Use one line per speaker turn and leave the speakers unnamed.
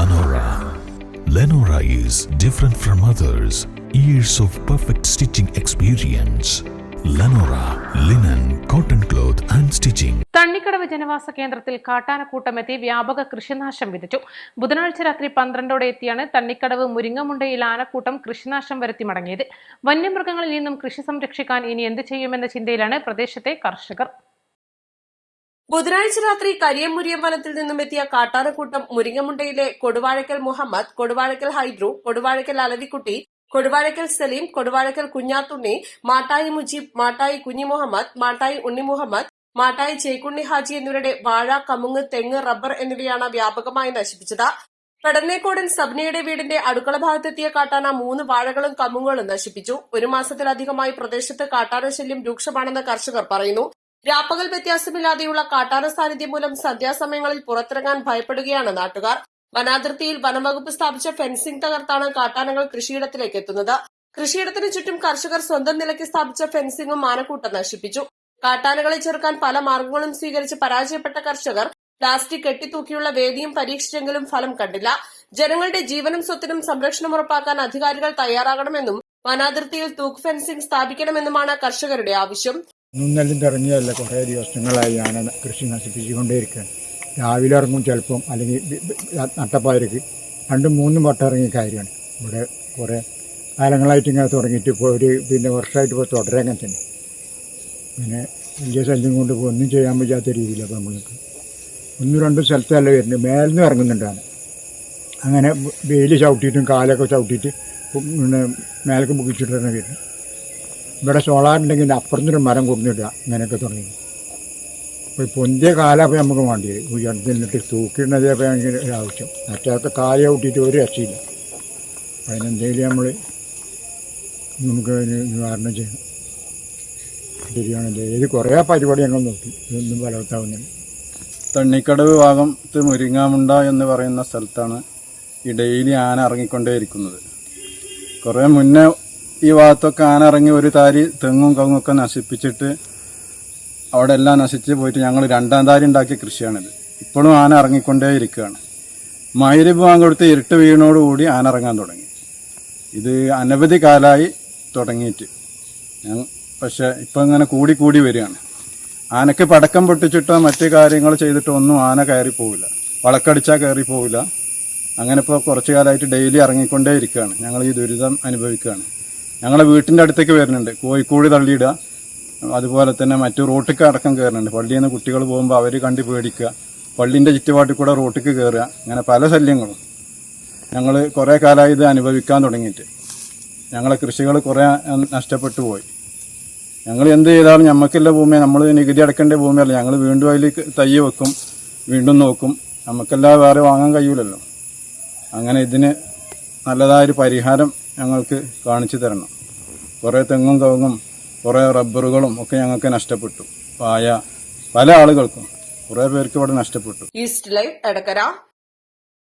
Lenora. Lenora is different from others. Years of perfect stitching experience. Lenora, linen, cotton cloth and stitching.
Thannikkadavu ജനവാസ കേന്ദ്രത്തിൽ കാട്ടാനക്കൂട്ടമെത്തി വ്യാപക കൃഷിനാശം വിതച്ചു. ബുധനാഴ്ച രാത്രി 12ഓടെ എത്തിയാണ് തണ്ണിക്കടവ് മുരിങ്ങമുണ്ടയിൽ ആനക്കൂട്ടം കൃഷിനാശം വരുത്തി മടങ്ങിയത്. വന്യമൃഗങ്ങളിൽ നിന്നും കൃഷി സംരക്ഷിക്കാൻ ഇനി എന്ത് ചെയ്യുമെന്ന ചിന്തയിലാണ് പ്രദേശത്തെ കർഷകർ.
ബുധനാഴ്ച രാത്രി കരിയമുരിയം വനത്തിൽ നിന്നും എത്തിയ കാട്ടാനക്കൂട്ടം മുരിങ്ങമുണ്ടയിലെ കൊടുവാഴക്കൽ മുഹമ്മദ്, കൊടുവാഴക്കൽ ഹൈദ്രു, കൊടുവാഴക്കൽ അലവിക്കുട്ടി, കൊടുവാഴക്കൽ സലീം, കൊടുവാഴക്കൽ കുഞ്ഞാത്തുണ്ണി, മാട്ടായി മുജീബ്, മാട്ടായി കുഞ്ഞി മുഹമ്മദ്, മാട്ടായി ഉണ്ണി മുഹമ്മദ്, മാട്ടായി ചേക്കുണ്ണി ഹാജി എന്നിവരുടെ വാഴ, കമുങ്ങ്, തെങ്ങ്, റബ്ബർ എന്നിവയാണ് വ്യാപകമായി നശിപ്പിച്ചത്. പെടന്നേക്കോടൻ സബ്നയുടെ വീടിന്റെ അടുക്കള ഭാഗത്തെത്തിയ കാട്ടാന 3 വാഴകളും കമുങ്ങുകളും നശിപ്പിച്ചു. 1 മാസത്തിലധികമായി പ്രദേശത്ത് കാട്ടാന ശല്യം രൂക്ഷമാണെന്ന് കർഷകർ പറയുന്നു. രാപ്പകൽ വ്യത്യാസമില്ലാതെയുള്ള കാട്ടാന സാന്നിധ്യം മൂലം സന്ധ്യാസമയങ്ങളിൽ പുറത്തിറങ്ങാൻ ഭയപ്പെടുകയാണ് നാട്ടുകാർ. വനാതിർത്തിയിൽ വനംവകുപ്പ് സ്ഥാപിച്ച ഫെൻസിംഗ് തകർത്താണ് കാട്ടാനകൾ കൃഷിയിടത്തിലേക്ക് എത്തുന്നത്. കൃഷിയിടത്തിന് ചുറ്റും കർഷകർ സ്വന്തം നിലയ്ക്ക് സ്ഥാപിച്ച ഫെൻസിംഗും ആനക്കൂട്ടം നശിപ്പിച്ചു. കാട്ടാനകളെ ചെറുക്കാൻ പല മാർഗങ്ങളും സ്വീകരിച്ച് പരാജയപ്പെട്ട കർഷകർ പ്ലാസ്റ്റിക് കെട്ടിത്തൂക്കിയുള്ള വേദിയും പരീക്ഷിച്ചെങ്കിലും ഫലം കണ്ടില്ല. ജനങ്ങളുടെ ജീവനും സ്വത്തിനും സംരക്ഷണം ഉറപ്പാക്കാൻ അധികാരികൾ തയ്യാറാകണമെന്നും വനാതിർത്തിയിൽ തൂക്ക് ഫെൻസിംഗ് സ്ഥാപിക്കണമെന്നുമാണ് കർഷകരുടെ ആവശ്യം.
നെല്ലും തിറങ്ങിയല്ല കുറേ ദിവസങ്ങളായി ആന കൃഷി നശിപ്പിച്ചുകൊണ്ടേയിരിക്കുകയാണ്. രാവിലെ ഇറങ്ങും ചിലപ്പം, അല്ലെങ്കിൽ നട്ടപ്പാതിരക്ക് 2-3 വട്ടം ഇറങ്ങിയ കാര്യമാണ്. ഇവിടെ കുറേ കാലങ്ങളായിട്ട് ഇങ്ങനെ തുടങ്ങിയിട്ട് ഇപ്പോൾ വർഷമായിട്ട് ഇപ്പോൾ തുടരാൻ തന്നെ. പിന്നെ വലിയ ശല്യം കൊണ്ട് ഒന്നും ചെയ്യാൻ പറ്റാത്ത രീതിയിൽ അപ്പോൾ നമ്മൾക്ക് 1-2 സ്ഥലത്തല്ല വരുന്നത്, മേലിന്ന് ഇറങ്ങുന്നുണ്ടാണ്. അങ്ങനെ വെയിൽ ചവിട്ടിയിട്ടും കാലൊക്കെ ചവിട്ടിയിട്ട് പിന്നെ മേലൊക്കെ മുക്കിച്ചിട്ടാണ് വരുന്നത്. ഇവിടെ സോളാറുണ്ടെങ്കിൽ അപ്പുറത്തൊരു മരം കൊടുത്തിടുക, ഇങ്ങനെയൊക്കെ തുടങ്ങി. അപ്പോൾ പൊന്തിയ കാലപ്പോൾ നമുക്ക് വേണ്ടി വരും. ഉയർത്തി നിന്നിട്ട് തൂക്കിയിടുന്നതേ അപ്പോൾ ഭയങ്കര ഒരാവശ്യം. മറ്റൊക്കെ കാല കൂട്ടിയിട്ട് ഒരു രക്ഷയില്ല. അതിനെന്തെങ്കിലും നമ്മൾ നമുക്ക് നിവാരണം ചെയ്യണം. ശരിയാണല്ലേ, ഇത് കുറേ പരിപാടി ഞങ്ങൾ നോക്കി, ഇതൊന്നും ഫലവത്താവുന്നില്ല.
തണ്ണിക്കടവ് ഭാഗത്ത് മുരിങ്ങാമുണ്ട എന്ന് പറയുന്ന സ്ഥലത്താണ് ഈ ഡെയിലി ആന ഇറങ്ങിക്കൊണ്ടേയിരിക്കുന്നത്. കുറേ മുന്നേ ഈ ഭാഗത്തൊക്കെ ആന ഇറങ്ങി ഒരു താരി തെങ്ങും കവുങ്ങൊക്കെ നശിപ്പിച്ചിട്ട് അവിടെ എല്ലാം നശിച്ച് പോയിട്ട് ഞങ്ങൾ 2ാം താരി ഉണ്ടാക്കിയ കൃഷിയാണിത്. ഇപ്പോഴും ആന ഇറങ്ങിക്കൊണ്ടേയിരിക്കുകയാണ്. മഗ്‌രിബ് ബാങ്ക് കൊടുത്ത് ഇരുട്ട് വീണോടുകൂടി ആന ഇറങ്ങാൻ തുടങ്ങി. ഇത് അനവധി കാലമായി തുടങ്ങിയിട്ട്, പക്ഷെ ഇപ്പം ഇങ്ങനെ കൂടി വരികയാണ്. ആനയ്ക്ക് പടക്കം പൊട്ടിച്ചിട്ടോ മറ്റു കാര്യങ്ങൾ ചെയ്തിട്ടോ ഒന്നും ആന കയറി പോവില്ല, വളക്കടിച്ചാൽ കയറി പോവില്ല. അങ്ങനെ ഇപ്പോൾ കുറച്ചു കാലമായിട്ട് ഡെയിലി ഇറങ്ങിക്കൊണ്ടേ ഇരിക്കുകയാണ്. ഞങ്ങൾ ഈ ദുരിതം അനുഭവിക്കുകയാണ്. ഞങ്ങളെ വീട്ടിൻ്റെ അടുത്തേക്ക് വരുന്നുണ്ട്, കോഴിക്കോട് തള്ളിയിടുക, അതുപോലെ തന്നെ മറ്റു റോട്ടിക്ക് അടക്കം കയറുന്നുണ്ട്. പള്ളിയിൽ നിന്ന് കുട്ടികൾ പോകുമ്പോൾ അവർ കണ്ട് പേടിക്കുക, പള്ളിൻ്റെ ചുറ്റുപാട്ടിൽ കൂടെ റോട്ടിക്ക് കയറുക, അങ്ങനെ പല ശല്യങ്ങളും ഞങ്ങൾ കുറേ കാലമായി ഇത് അനുഭവിക്കാൻ തുടങ്ങിയിട്ട്. ഞങ്ങളെ കൃഷികൾ കുറേ നഷ്ടപ്പെട്ടു പോയി. ഞങ്ങൾ എന്ത് ചെയ്താലും നമുക്കുള്ള ഭൂമിയെ, നമ്മൾ നികുതി അടക്കേണ്ട ഭൂമിയല്ല, ഞങ്ങൾ വീണ്ടും അതിൽ തൈ വെക്കും, വീണ്ടും നോക്കും. നമുക്കെല്ലാം വേറെ വാങ്ങാൻ കഴിയൂലല്ലോ. അങ്ങനെ ഇതിന് നല്ലതായൊരു പരിഹാരം ഞങ്ങൾക്ക് കാണിച്ചു തരണം. കുറേ തെങ്ങും കവുങ്ങും കുറേ റബ്ബറുകളും ഒക്കെ ഞങ്ങൾക്ക് നഷ്ടപ്പെട്ടു. പായ പല ആളുകൾക്കും കുറേ പേർക്ക് ഇവിടെ നഷ്ടപ്പെട്ടു.
East live Edakkara.